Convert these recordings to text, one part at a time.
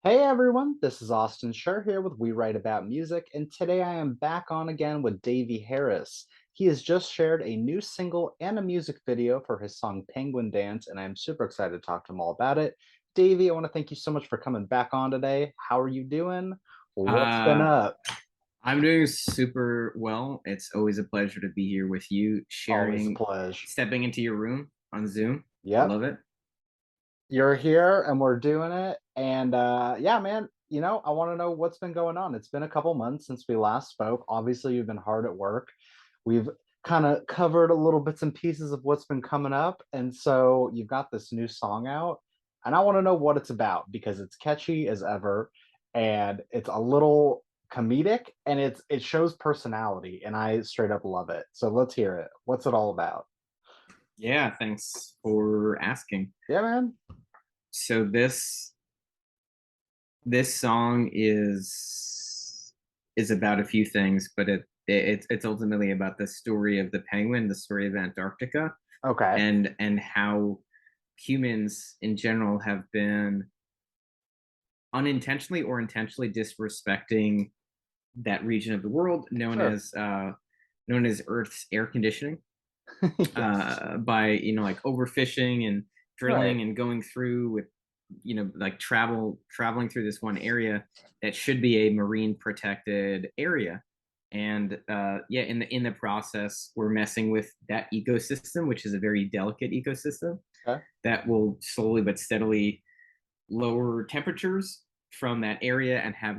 Hey everyone, this is Austin Schur here with We Write About Music, and today I am back on again with Davey Harris. He has just shared a new single and a music video for his song Penguin Dance, and I'm super excited to talk to him all about it. Davey, I want to thank you so much for coming back on today. How are you doing? What's been Uh, up? I'm doing super well. It's always a pleasure to be here with you, Always a sharing, pleasure. stepping into your room on Zoom. I Yep, love it. you're here and we're doing it. And yeah, man, I want to know what's been going on. It's been a couple months since we last spoke. Obviously, you've been hard at work. We've kind of covered a little bits and pieces of what's been coming up. And so you've got this new song out. And I want to know what it's about because it's catchy as ever and it's a little comedic and it shows personality and I straight up love it. So let's hear it. What's it all about? Yeah, thanks for asking. Yeah, man. So this song is about a few things, but it's ultimately about the story of the penguin, the story of Antarctica, Okay. and how humans in general have been unintentionally or intentionally disrespecting that region of the world Sure. known as Earth's air conditioning, Yes. by like overfishing and Right. drilling and going through with like traveling through this one area that should be a marine protected area. And yeah, in the process, we're messing with that ecosystem, which is a very delicate ecosystem Okay. that will slowly but steadily lower temperatures from that area and have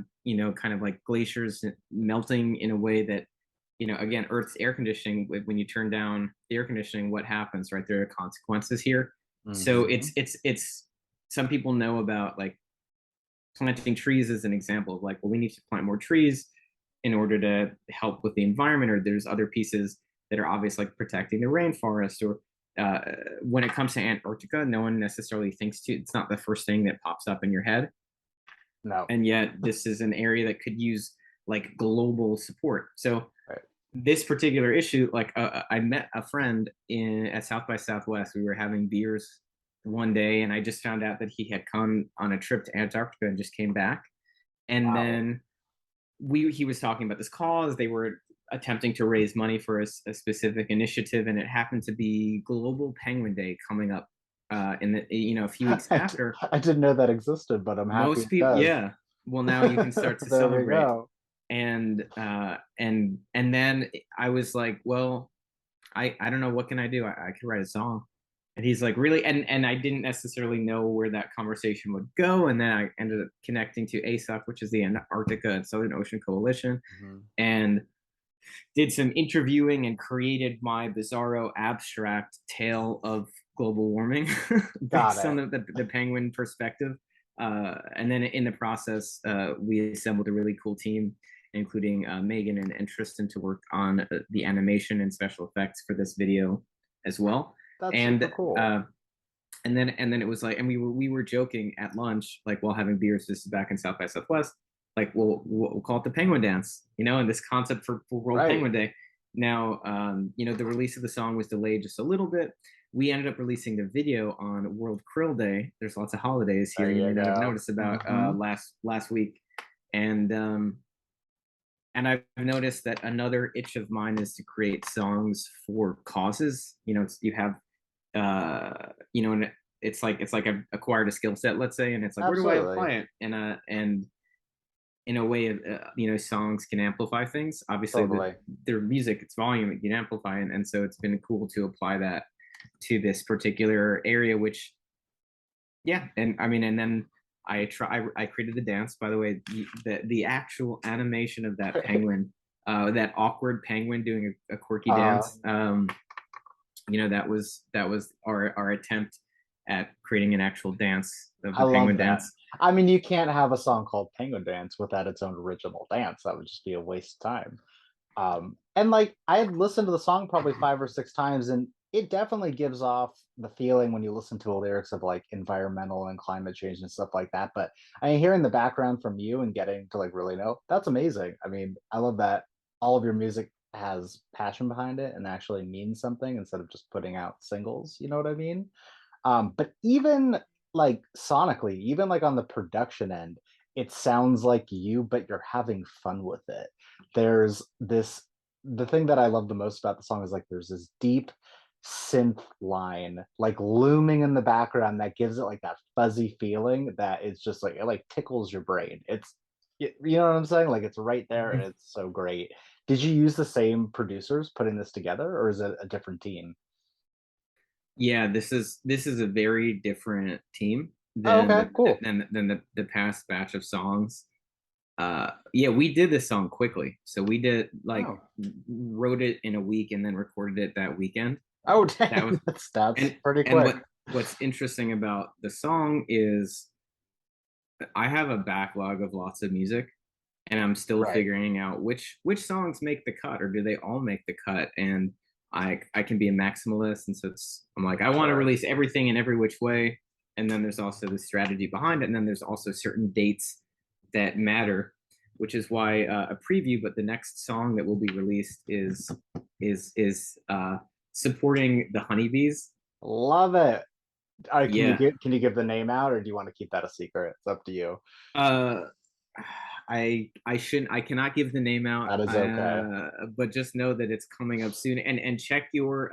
kind of like glaciers melting in a way that again, Earth's air conditioning, when you turn down the air conditioning, what happens, right? There are consequences here. So Hmm. it's some people know about like planting trees as an example of like, well, we need to plant more trees in order to help with the environment, or there's other pieces that are obvious like protecting the rainforest, or when it comes to Antarctica, no one necessarily thinks to, it's not the first thing that pops up in your head. No. And yet this is an area that could use like global support. So Right. this particular issue, like I met a friend in at South by Southwest. We were having beers one day, and I just found out that he had come on a trip to Antarctica and just came back. And Wow. then we he was talking about this cause. They were attempting to raise money for a specific initiative, and it happened to be Global Penguin Day coming up in the a few weeks after. I didn't know that existed, but I'm happy Most it people, does. yeah. Well, now you can start to There we celebrate. go. And then I was like, well, I don't know, what can I do? I could write a song. And he's like, really? And I didn't necessarily know where that conversation would go. And then I ended up connecting to ASOC, which is the Antarctica and Southern Ocean Coalition, Mhm. and did some interviewing and created my bizarro abstract tale of global warming Got based on it. the penguin perspective. And then in the process, we assembled a really cool team, including Megan and Tristan, to work on the animation and special effects for this video as well. That's super And cool. uh, and then it was like, and we were joking at lunch, like while having beers. This is back in South by Southwest. Like, we'll call it the Penguin Dance, and this concept for World Right. Penguin Day. Now, the release of the song was delayed just a little bit. We ended up releasing the video on World Krill Day. There's lots of holidays here There you you may not have go. noticed about Hmm. last week, and I've noticed that another itch of mine is to create songs for causes. You have and it's like I've acquired a skill set, let's say, and it's like, where do I Absolutely. apply it? And in a way, songs can amplify things. Obviously, Totally. their music, its volume, it can amplify, and so it's been cool to apply that to this particular area. Which, yeah, and I mean, and then I created the dance. By the way, the actual animation of that penguin, that awkward penguin doing a quirky uh, dance. That was our attempt at creating an actual dance of I the penguin love that. dance. I mean, you can't have a song called Penguin Dance without its own original dance. That would just be a waste of time. And like I had listened to the song probably five or six times, and it definitely gives off the feeling when you listen to the lyrics of like environmental and climate change and stuff like that. But I mean, hearing the background from you and getting to like really know, that's amazing. I mean, I love that all of your music has passion behind it and actually means something instead of just putting out singles. You know what I mean? But even like sonically, even like on the production end, it sounds like you, but you're having fun with it. There's this the thing that I love the most about the song is like there's this deep synth line like looming in the background that gives it like that fuzzy feeling that is just like it like tickles your brain. You know what I'm saying? Like it's right there and it's so great. Did you use the same producers putting this together or is it a different team? Yeah, this is a very different team Oh, than okay, the cool. the past batch of songs. Yeah, we did this song quickly. So we did like Oh. wrote it in a week and then recorded it that weekend. Oh, That was dang, that's and pretty and quick. what's interesting about the song is I have a backlog of lots of music and I'm still Right. figuring out which songs make the cut or do they all make the cut. And I can be a maximalist, and so I'm like I want to Sure. release everything in every which way. And then there's also the strategy behind it, and then there's also certain dates that matter, which is why a preview. But the next song that will be released is supporting the honeybees. Love it. All right, Yeah, can you give the name out or do you want to keep that a secret? It's up to you. uh, I shouldn't I cannot give the name out, That is okay. but just know that it's coming up soon. And check your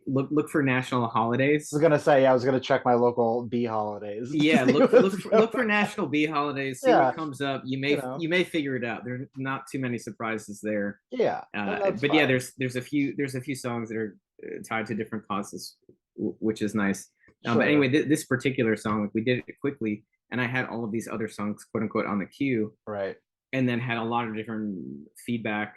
look for national I was holidays. gonna say, yeah, I was gonna check my local bee holidays to Yeah, see what's going look for on. national bee holidays. See what Yeah, comes up. you know, You may figure it out. There are not too many surprises there. yeah, and that's But yeah, fine. there's a few songs that are tied to different causes, which is nice. But anyway, Sure. this particular song, like, we did it quickly, and I had all of these other songs, quote unquote, on the queue, Right. and then had a lot of different feedback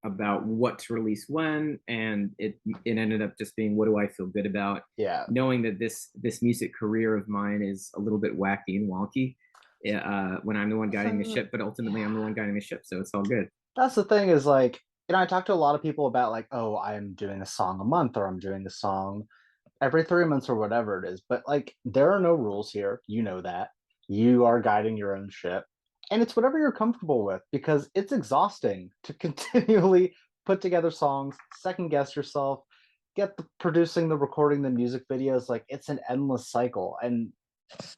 about what to release when, and it ended up just being what do I feel good about, Yeah. knowing that this music career of mine is a little bit wacky and wonky. When I'm the one guiding the So ship, but ultimately I'm the yeah, one guiding the ship, so it's all good. that's the thing is like, I talk to a lot of people about like, oh, I'm doing a song a month or I'm doing a song every 3 months or whatever it is. But like, there are no rules here. You know that. You are guiding your own ship. And it's whatever you're comfortable with because it's exhausting to continually put together songs, second guess yourself, get the producing, the recording, the music videos. Like, it's an endless cycle. And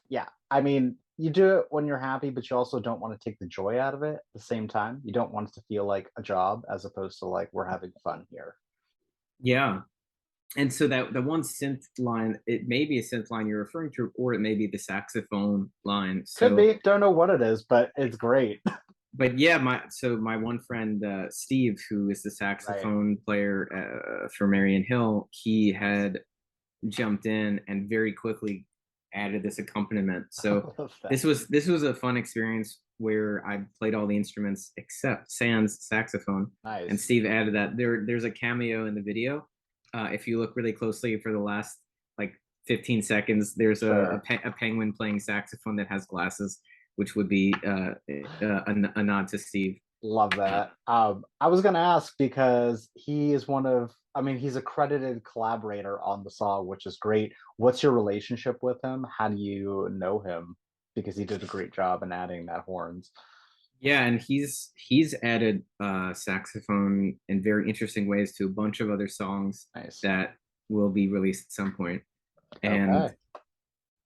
yeah, I mean, you do it when you're happy, but you also don't want to take the joy out of it at the same time. You don't want it to feel like a job as opposed to like, we're having fun here. Yeah. And so that the one synth line, it may be a synth line you're referring to, or it may be the saxophone line. Could So be, don't know what it is, but it's great. but yeah, my one friend Steve, who is the Right. saxophone player for Marion Hill, he had jumped in and very quickly added this accompaniment. So Love that. this was a fun experience where I played all the instruments except Sans saxophone, and Nice. Steve added that. There's a cameo in the video. If you look really closely for the last like 15 seconds, there's Sure. a penguin playing saxophone that has glasses, which would be a nod to Steve. Love Uh, that. I was gonna ask because he is one of, I mean, he's a credited collaborator on the song, which is great. What's your relationship with him? How do you know him? Because he did a great job in adding that horns. Yeah, and he's added saxophone in very interesting ways to a bunch of other songs Nice. that will be released at some point. And Okay.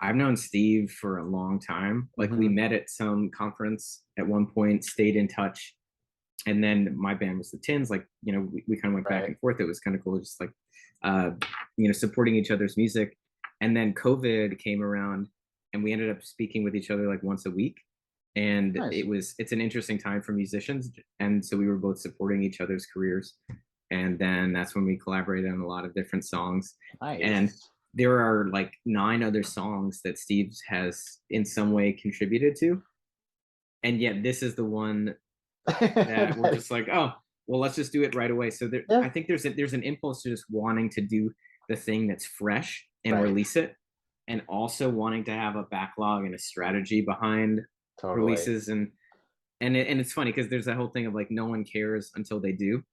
I've known Steve for a long time. Like we Hmm. met at some conference at one point, stayed in touch, and then my band was the Tins. Like we kind of went back Right. and forth. It was kind of cool, just like uh, supporting each other's music. And then COVID came around, and we ended up speaking with each other like once a week. And Nice. it's an interesting time for musicians, and so we were both supporting each other's careers. And then that's when we collaborated on a lot of different songs. And Nice. there are like 9 other songs that Steve has in some way contributed to, and yet this is the one that we're just like, oh, well, let's just do it right away. So Yeah. I think there's an impulse to just wanting to do the thing that's fresh and Right. release it, and also wanting to have a backlog and a strategy behind Totally. releases. And it's funny because there's that whole thing of like no one cares until they do,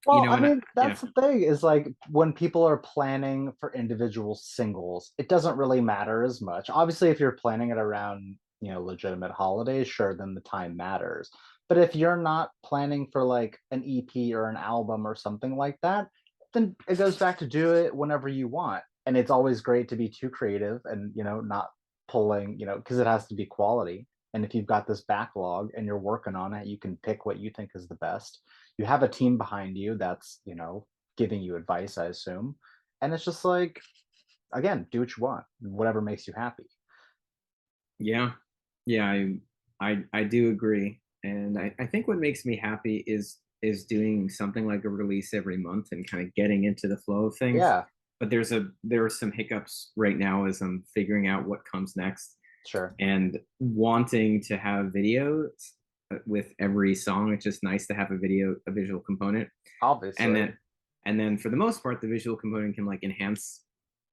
Well, I and mean, yeah, that's the thing is like when people are planning for individual singles, it doesn't really matter as much. Obviously, if you're planning it around, legitimate holidays, sure, then the time matters. But if you're not planning for like an EP or an album or something like that, then it goes back to do it whenever you want. and it's always great to be too creative and, not pulling, because it has to be quality. And if you've got this backlog and you're working on it, you can pick what you think is the best. You have a team behind you that's, giving you advice, I assume. And it's just like, again, do what you want, whatever makes you happy. Yeah, yeah, I do agree, and I think what makes me happy is doing something like a release every month and kind of getting into the flow of things. Yeah, But there are some hiccups right now as I'm figuring out what comes next, sure. and wanting to have videos with every song. It's just nice to have a visual component, and Obviously. then for the most part, the visual component can like enhance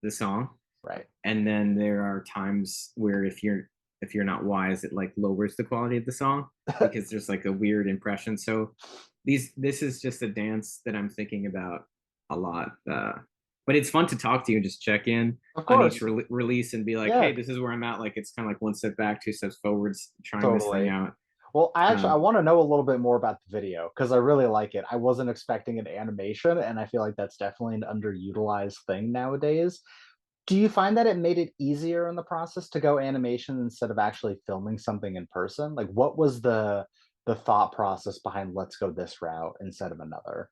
the song. Right. And then there are times where if you're not wise, it like lowers the quality of the song because there's like a weird impression. So this is just a dance that I'm thinking about a lot. But it's fun to talk to you and just check in Of on each course. release and be like, Yeah, hey, this is where I'm at. Like it's kind of like one step back, two steps forwards, trying this thing totally. out. Well, I Um, want to know a little bit more about the video because I really like it. I wasn't expecting an animation, and I feel like that's definitely an underutilized thing nowadays. Do you find that it made it easier in the process to go animation instead of actually filming something in person? Like, what was the thought process behind let's go this route instead of another?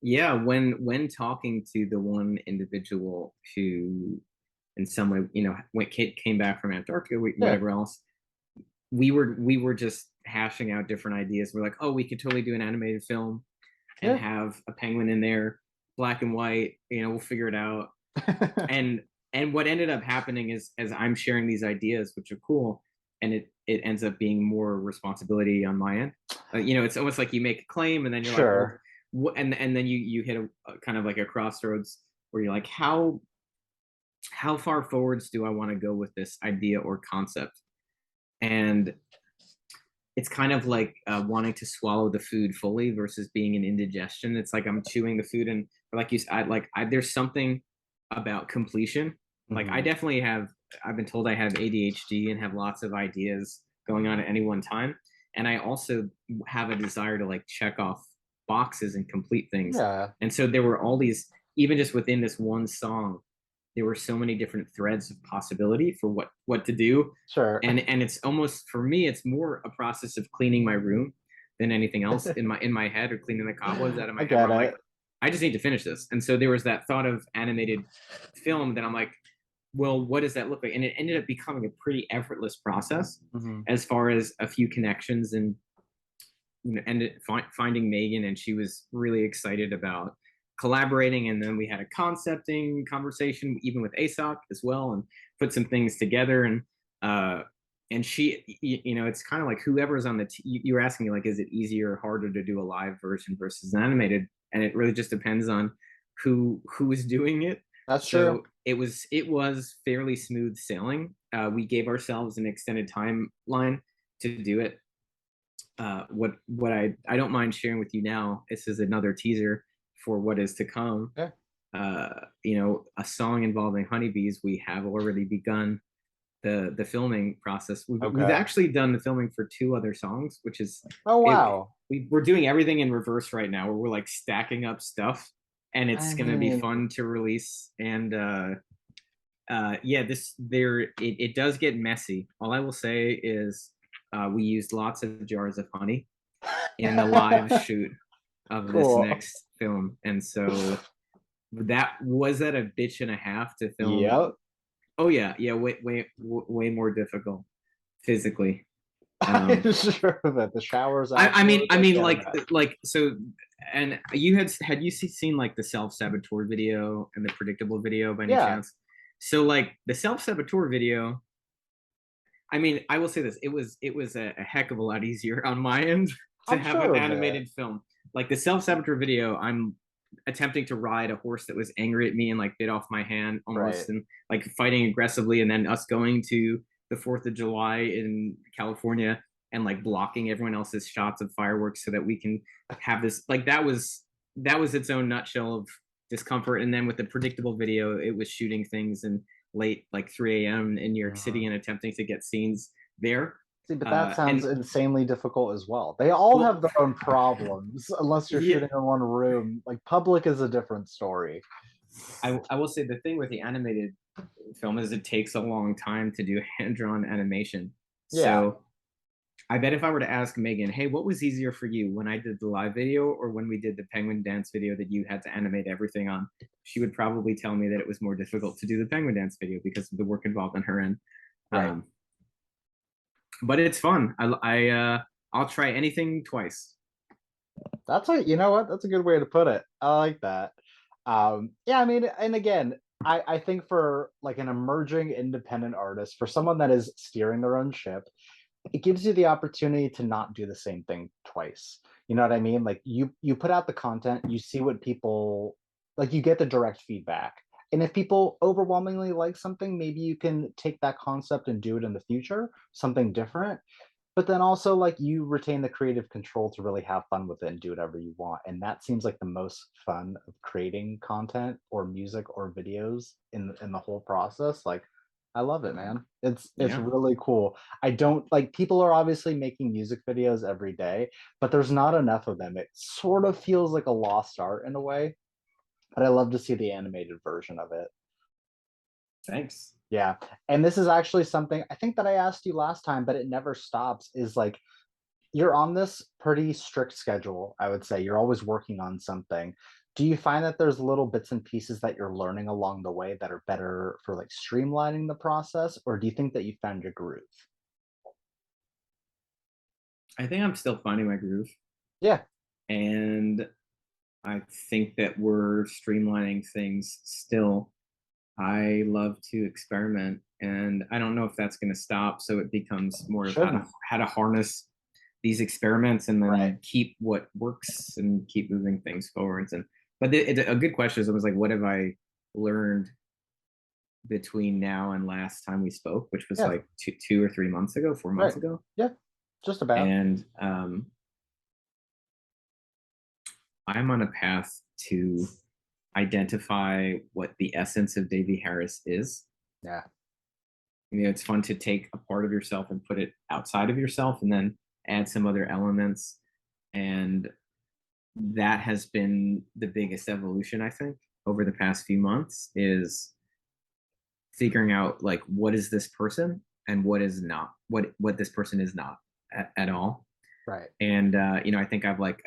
yeah, when talking to the one individual who, in some way, when Kate came back from Antarctica, Yeah, whatever else, we were just hashing out different ideas. We're like, oh, we could totally do an animated film and yeah, have a penguin in there, black and white. We'll figure it out. And what ended up happening is, as I'm sharing these ideas, which are cool, and it ends up being more responsibility on my end. It's almost like you make a claim, and then you're like, well, sure. and then you hit a kind of like a crossroads where you're like, how far forwards do I want to go with this idea or concept? And it's kind of like wanting to swallow the food fully versus being an indigestion. It's like I'm chewing the food, and like you said, there's something about completion. Like I Hmm. definitely have. I've been told I have ADHD and have lots of ideas going on at any one time, and I also have a desire to like check off boxes and complete things. Yeah, And so there were all these, even just within this one song, there were so many different threads of possibility for what to do. sure. And it's almost, for me, it's more a process of cleaning my room than anything else in my head, or cleaning the cobwebs out of my I head, where get I'm like, it. I just need to finish this. And so there was that thought of animated film that I'm like, well, what does that look like? And it ended up becoming a pretty effortless process, Hmm. as far as a few connections, and ended finding Megan, and she was really excited about collaborating. And then we had a concepting conversation, even with ASOC as well, and put some things together. Uh, and she, it's kind of like whoever's on you were asking me, like, is it easier or harder to do a live version versus an animated? And it really just depends on who is doing it. That's true. So it was fairly smooth sailing. We gave ourselves an extended timeline to do it. What I don't mind sharing with you now. This is another teaser for what is to come. Yeah. A song involving honeybees. We have already begun the filming process. We've Okay. actually done the filming for two other songs, which is Oh it. wow. We're doing everything in reverse right now, where we're like stacking up stuff, and it's I gonna be mean, fun to release. And yeah, it does get messy. All I will say is we used lots of jars of honey in the live shoot of this cool. next film, and so that a bitch and a half to film. Yep. Oh yeah, yeah, way more difficult physically. I'm sure that the showers I afterwards, I mean, can't imagine. like so. And had you seen like the self saboteur video and the predictable video by any Yeah, chance? So like the self saboteur video, I mean, I will say this: it was a heck of a lot easier on my end to I'm have an sure of it. animated film. Like the self saboteur video, I'm attempting to ride a horse that was angry at me and like bit off my hand Right. almost, and like fighting aggressively, and then us going to the 4th of July in California and like blocking everyone else's shots of fireworks so that we can have this. Like that was its own nutshell of discomfort. And then with the predictable video, it was shooting things in late like 3 a.m. in New York City Mhm. and attempting to get scenes there. See, but that sounds And insanely difficult as well. They all well, have their own problems, unless you're yeah, shooting in one room. Like public is a different story. I will say the thing with the animated film is it takes a long time to do hand-drawn animation. Yeah, So I bet if I were to ask Megan, hey, what was easier for you when I did the live video or when we did the penguin dance video that you had to animate everything on? She would probably tell me that it was more difficult to do the penguin dance video because of the work involved on her end. right. Um, but it's fun. I'll try anything twice. That's a, you know what? That's a good way to put it. I like that. Yeah, I mean, and again, I think for like an emerging independent artist, for someone that is steering their own ship, it gives you the opportunity to not do the same thing twice. You know what I mean? Like you put out the content, you see what people like, you get the direct feedback. And if people overwhelmingly like something, maybe you can take that concept and do it in the future, something different. But then also like you retain the creative control to really have fun with it and do whatever you want. And that seems like the most fun of creating content or music or videos in the whole process. Like I love it, man. It's Yeah. really cool. I don't like, people are obviously making music videos every day, but there's not enough of them. It sort of feels like a lost art in a way, but I love to see the animated version of it. Thanks. Yeah. And this is actually something I think that I asked you last time, but it never stops, is like you're on this pretty strict schedule, I would say. You're always working on something. Do you find that there's little bits and pieces that you're learning along the way that are better for like streamlining the process, or do you think that you found your groove? I think I'm still finding my groove. Yeah, And I think that we're streamlining things still. I love to experiment, and I don't know if that's going to stop. So it becomes more of shouldn't. how to harness these experiments and Right. then keep what works and keep moving things forwards. And a good question is always like, what have I learned between now and last time we spoke, which was Yeah, like 2 or 3 months ago, 4 months right. ago, Yeah, just about. and I'm on a path to identify what the essence of Davey Harris is. Yeah. It's fun to take a part of yourself and put it outside of yourself and then add some other elements. And that has been the biggest evolution, I think, over the past few months is figuring out like what is this person and what is not, what this person is not at all. Right. And I think I've like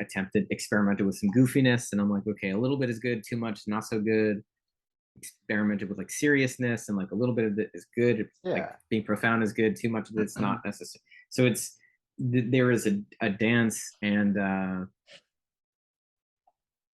experimented with some goofiness, and I'm like, okay, a little bit is good, too much not so good. Experimented with like seriousness, and like a little bit of it is good. It's like Yeah. being profound is good, too much of it's not necessary. So there is a dance, and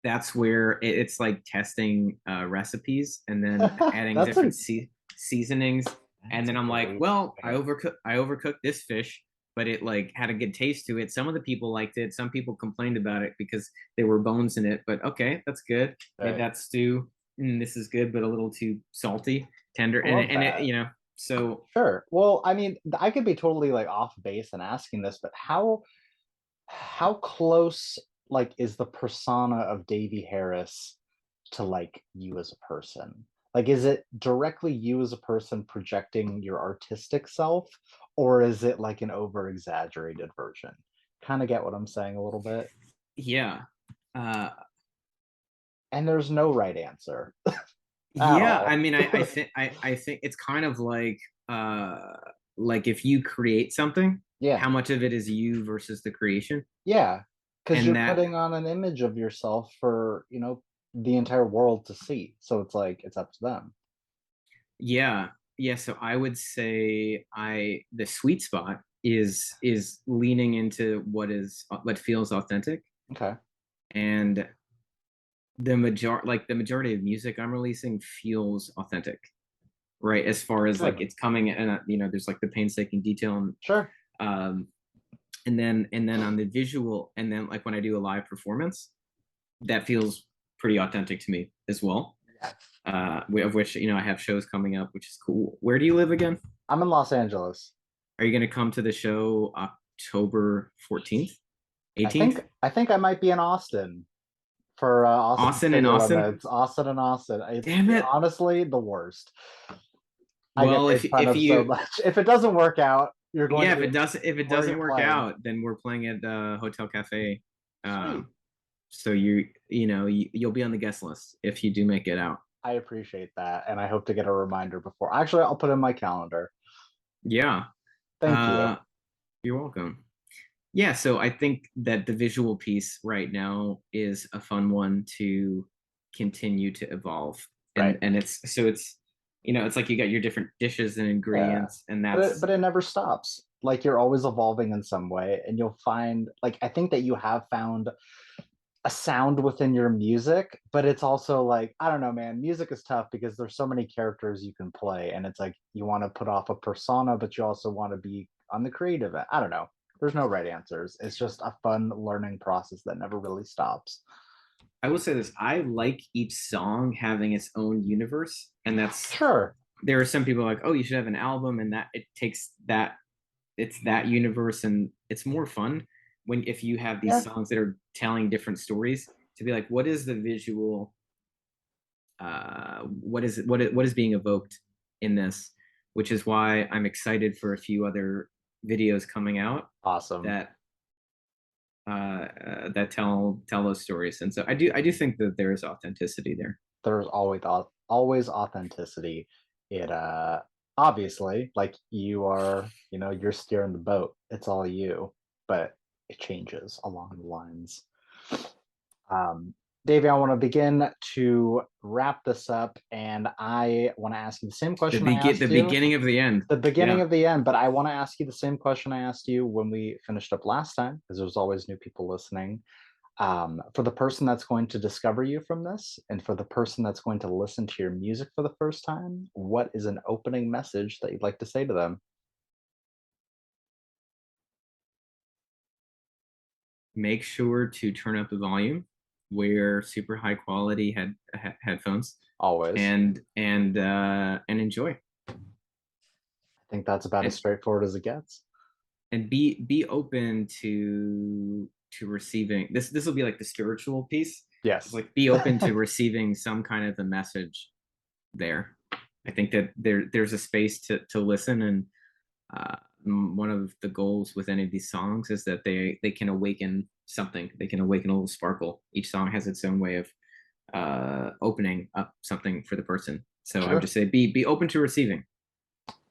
that's where it's like testing recipes and then adding That's different a seasonings. And that's a then I'm like, great well, point. I overcooked this fish, but it like had a good taste to it. Some of the people liked it. Some people complained about it because there were bones in it. But okay, that's good. Made Right. that stew. This is good, but a little too salty, tender, I love and it, that. so Sure. Well, I mean, I could be totally like off base in asking this, but how close like is the persona of Davey Harris to like you as a person? Like, is it directly you as a person projecting your artistic self, or is it like an over exaggerated version? Kind of get what I'm saying a little bit. yeah. Uh, And there's no right answer at Yeah, I all. mean, I think it's kind of uh like if you create something, Yeah. how much of it is you versus the creation? Yeah. Because And you're that, putting on an image of yourself for, the entire world to see. So it's like it's up to them. yeah, yeah. So I would say the sweet spot is leaning into what feels authentic, Okay. and the majority of music I'm releasing feels authentic, right? As far as like Good. it's coming, and there's like the painstaking detail and Sure. um and then on the visual, and then like when I do a live performance, that feels pretty authentic to me as well. Yeah. Of which I have shows coming up, which is cool. Where do you live again? I'm in Los Angeles. Are you going to come to the show October 14th, I 18th? think I think I might be in Austin for Austin Austin and City Austin. Limits. Austin and Austin. It's Damn it. honestly the worst. I get Well, made fun if of so you much. If it doesn't work out, you're going yeah, to be if it where are doesn't you work playing? out, then we're playing at the Hotel Cafe. Sweet. So you'll be on the guest list if you do make it out. I appreciate that, and I hope to get a reminder before. Actually, I'll put it in my calendar. Yeah. Thank you. Uh, you're welcome. Yeah, so I think that the visual piece right now is a fun one to continue to evolve. Right. And it's it's like you got your different dishes and Yeah. ingredients, and But it that's but it never stops. Like you're always evolving in some way, and you'll find like I think that you have found a sound within your music, but it's also like, I don't know, man, music is tough because there's so many characters you can play, and it's like you want to put off a persona, but you also want to be on the creative end. I don't know. There's no right answers. It's just a fun learning process that never really stops. I will say this, I like each song having its own universe, and that's Sure. there are some people like, oh, you should have an album, and that it takes that it's that universe, and it's more fun when if you have these Yeah. songs that are telling different stories to be like, what is the visual, what is being evoked in this, which is why I'm excited for a few other videos coming out Awesome. that that tell those stories, and so I do think that there is authenticity there. There's always authenticity. It obviously like you are, you're steering the boat. It's all you, but it changes along the lines. Um, Davey, I want to begin to wrap this up, and I want to ask you the same question I The asked you, beginning of the end. the beginning Yeah. of the end, but I want to ask you the same question I asked you when we finished up last time, because there's always new people listening. For the person that's going to discover you from this, and for the person that's going to listen to your music for the first time, what is an opening message that you'd like to say to them? Make sure to turn up the volume, wear super high quality headphones, Always. and enjoy. I think that's about as and straightforward as it gets. and be open to receiving this. This will be like the spiritual piece. It's Yes. like be open to receiving some kind of a message there. I think that there's a space to listen, and one of the goals with any of these songs is that they can awaken something. They can awaken a little sparkle. Each song has its own way of opening up something for the person. So I would Sure. just say be open to receiving.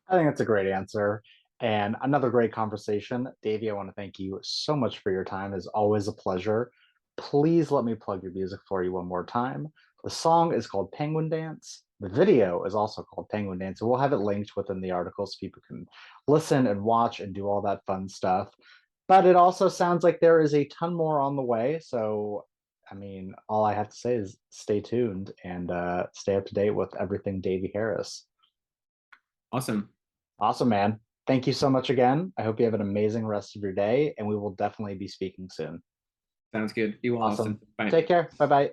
I think that's a great answer and another great conversation. Davey, I want to thank you so much for your time. It's always a pleasure. Please let me plug your music for you one more time. The song is called Penguin Dance. The video is also called Penguin Dance. And we'll have it linked within the article so people can listen and watch and do all that fun stuff. But it also sounds like there is a ton more on the way. So, I mean, all I have to say is stay tuned and stay up to date with everything Davey Harris. Awesome. Awesome, man. Thank you so much again. I hope you have an amazing rest of your day, and we will definitely be speaking soon. Sounds good. Be well, Austin. Awesome. Bye. Take care. Bye bye.